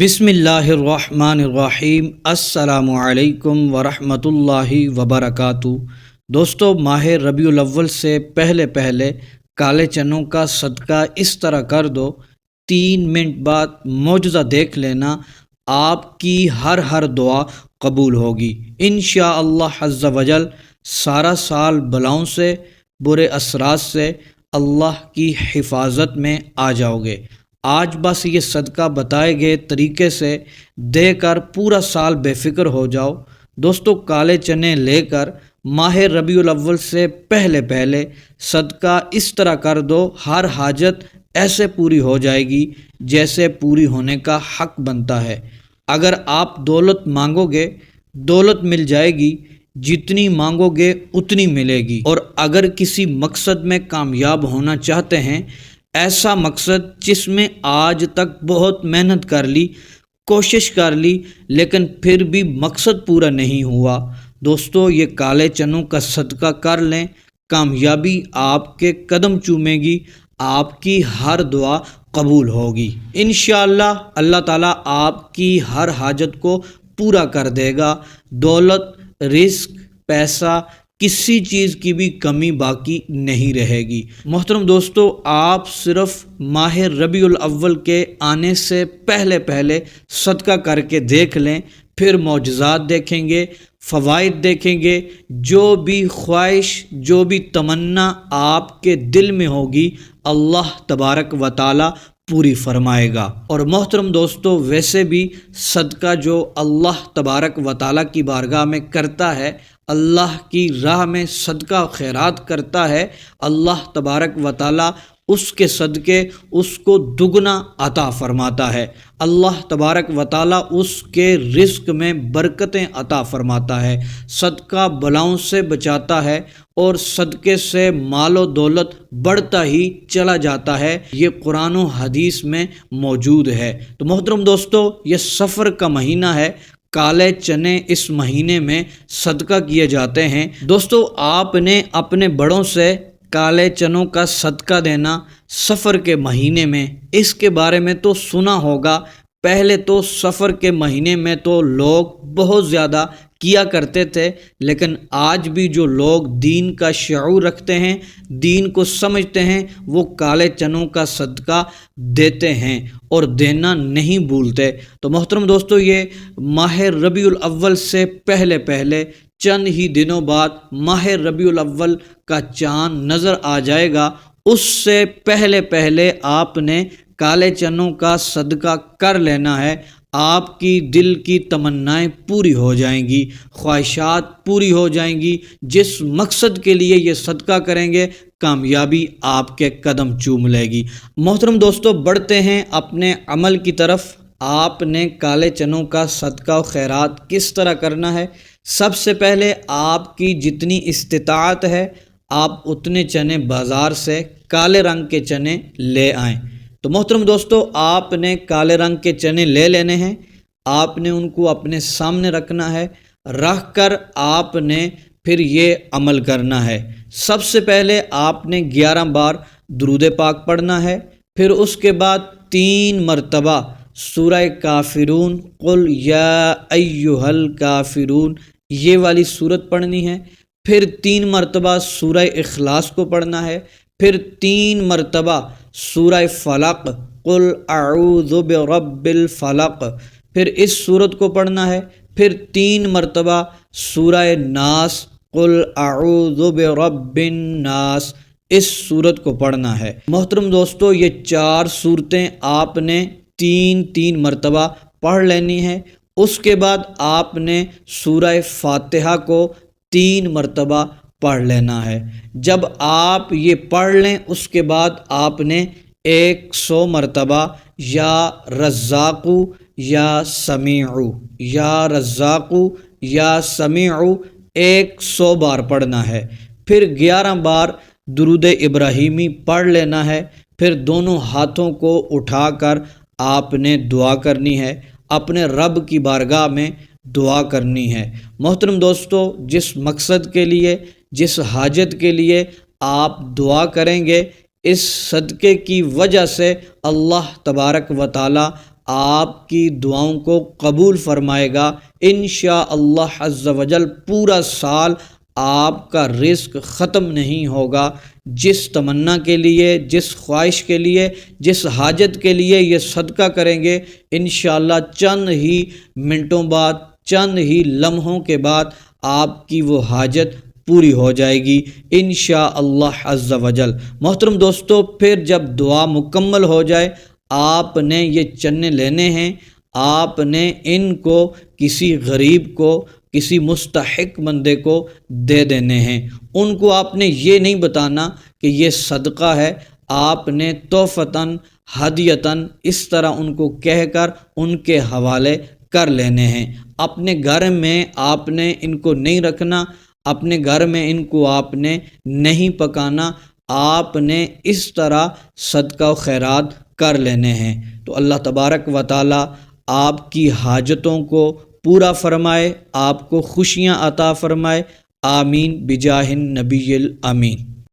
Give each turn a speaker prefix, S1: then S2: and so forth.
S1: بسم اللہ الرحمن الرحیم۔ السلام علیکم ورحمۃ اللہ وبرکاتہ۔ دوستو، ماہ ربیع الاول سے پہلے کالے چنوں کا صدقہ اس طرح کر دو، 3 منٹ بعد معجزہ دیکھ لینا، آپ کی ہر دعا قبول ہوگی انشاءاللہ عز وجل۔ سارا سال بلاؤں سے، برے اثرات سے اللہ کی حفاظت میں آ جاؤ گے۔ آج بس یہ صدقہ بتائے گئے طریقے سے دے کر پورا سال بے فکر ہو جاؤ۔ دوستو، کالے چنے لے کر ماہ ربیع الاول سے پہلے صدقہ اس طرح کر دو، ہر حاجت ایسے پوری ہو جائے گی جیسے پوری ہونے کا حق بنتا ہے۔ اگر آپ دولت مانگو گے، دولت مل جائے گی، جتنی مانگو گے اتنی ملے گی۔ اور اگر کسی مقصد میں کامیاب ہونا چاہتے ہیں، ایسا مقصد جس میں آج تک بہت محنت کر لی، کوشش کر لی، لیکن پھر بھی مقصد پورا نہیں ہوا، دوستو یہ کالے چنوں کا صدقہ کر لیں، کامیابی آپ کے قدم چومے گی، آپ کی ہر دعا قبول ہوگی انشاءاللہ۔ اللہ تعالیٰ آپ کی ہر حاجت کو پورا کر دے گا۔ دولت، رزق، پیسہ، کسی چیز کی بھی کمی باقی نہیں رہے گی۔ محترم دوستو، آپ صرف ماہ ربیع الاول کے آنے سے پہلے صدقہ کر کے دیکھ لیں، پھر معجزات دیکھیں گے، فوائد دیکھیں گے، جو بھی خواہش، جو بھی تمنا آپ کے دل میں ہوگی، اللہ تبارک و تعالی پوری فرمائے گا۔ اور محترم دوستو، ویسے بھی صدقہ جو اللہ تبارک و تعالی کی بارگاہ میں کرتا ہے، اللہ کی راہ میں صدقہ خیرات کرتا ہے، اللہ تبارک و تعالی اس کے صدقے اس کو دگنا عطا فرماتا ہے۔ اللہ تبارک و تعالی اس کے رزق میں برکتیں عطا فرماتا ہے، صدقہ بلاؤں سے بچاتا ہے، اور صدقے سے مال و دولت بڑھتا ہی چلا جاتا ہے۔ یہ قرآن و حدیث میں موجود ہے۔ تو محترم دوستو، یہ سفر کا مہینہ ہے، کالے چنے اس مہینے میں صدقہ کیے جاتے ہیں۔ دوستو، آپ نے اپنے بڑوں سے کالے چنوں کا صدقہ دینا سفر کے مہینے میں، اس کے بارے میں تو سنا ہوگا۔ پہلے تو سفر کے مہینے میں تو لوگ بہت زیادہ کیا کرتے تھے، لیکن آج بھی جو لوگ دین کا شعور رکھتے ہیں، دین کو سمجھتے ہیں، وہ کالے چنوں کا صدقہ دیتے ہیں اور دینا نہیں بھولتے۔ تو محترم دوستو، یہ ماہ ربیع الاول سے پہلے چند ہی دنوں بعد ماہ ربیع الاول کا چاند نظر آ جائے گا۔ اس سے پہلے آپ نے کالے چنوں کا صدقہ کر لینا ہے۔ آپ کی دل کی تمنائیں پوری ہو جائیں گی، خواہشات پوری ہو جائیں گی۔ جس مقصد کے لیے یہ صدقہ کریں گے، کامیابی آپ کے قدم چوم لے گی۔ محترم دوستو، بڑھتے ہیں اپنے عمل کی طرف۔ آپ نے کالے چنوں کا صدقہ و خیرات کس طرح کرنا ہے؟ سب سے پہلے آپ کی جتنی استطاعت ہے، آپ اتنے چنے بازار سے کالے رنگ کے چنے لے آئیں۔ تو محترم دوستو، آپ نے کالے رنگ کے چنے لے لینے ہیں، آپ نے ان کو اپنے سامنے رکھنا ہے، رکھ کر آپ نے پھر یہ عمل کرنا ہے۔ سب سے پہلے آپ نے 11 بار درود پاک پڑھنا ہے، پھر اس کے بعد 3 مرتبہ سورہ کافرون، قل یا ایھا الکافرون، یہ والی سورت پڑھنی ہے، پھر 3 مرتبہ سورہ اخلاص کو پڑھنا ہے، پھر 3 مرتبہ سورہ فلق، قل اعوذ برب الفلق، پھر اس سورت کو پڑھنا ہے، پھر 3 مرتبہ سورہ ناس، قل اعوذ برب الناس، اس سورت کو پڑھنا ہے۔ محترم دوستو، یہ 4 سورتیں آپ نے 3 مرتبہ پڑھ لینی ہے۔ اس کے بعد آپ نے سورہ فاتحہ کو 3 مرتبہ پڑھ لینا ہے۔ جب آپ یہ پڑھ لیں، اس کے بعد آپ نے 100 مرتبہ یا رزاقو یا سمیعو، یا رزاقو یا سمیعو 100 بار پڑھنا ہے۔ پھر 11 بار درود ابراہیمی پڑھ لینا ہے۔ پھر دونوں ہاتھوں کو اٹھا کر آپ نے دعا کرنی ہے، اپنے رب کی بارگاہ میں دعا کرنی ہے۔ محترم دوستو، جس مقصد کے لیے، جس حاجت کے لیے آپ دعا کریں گے، اس صدقے کی وجہ سے اللہ تبارک و تعالی آپ کی دعاؤں کو قبول فرمائے گا انشاءاللہ عز و جل۔ پورا سال آپ کا رزق ختم نہیں ہوگا۔ جس تمنا کے لیے، جس خواہش کے لیے، جس حاجت کے لیے یہ صدقہ کریں گے، انشاءاللہ چند ہی منٹوں بعد، چند ہی لمحوں کے بعد آپ کی وہ حاجت پوری ہو جائے گی انشاءاللہ عز و جل۔ محترم دوستو، پھر جب دعا مکمل ہو جائے، آپ نے یہ چنے لینے ہیں، آپ نے ان کو کسی غریب کو، کسی مستحق بندے کو دے دینے ہیں۔ ان کو آپ نے یہ نہیں بتانا کہ یہ صدقہ ہے، آپ نے تحفتاً، ہدیتاً اس طرح ان کو کہہ کر ان کے حوالے کر لینے ہیں۔ اپنے گھر میں آپ نے ان کو نہیں رکھنا، اپنے گھر میں ان کو آپ نے نہیں پکانا، آپ نے اس طرح صدقہ و خیرات کر لینے ہیں۔ تو اللہ تبارک و تعالی آپ کی حاجتوں کو پورا فرمائے، آپ کو خوشیاں عطا فرمائے، آمین بجاہ النبی الامین۔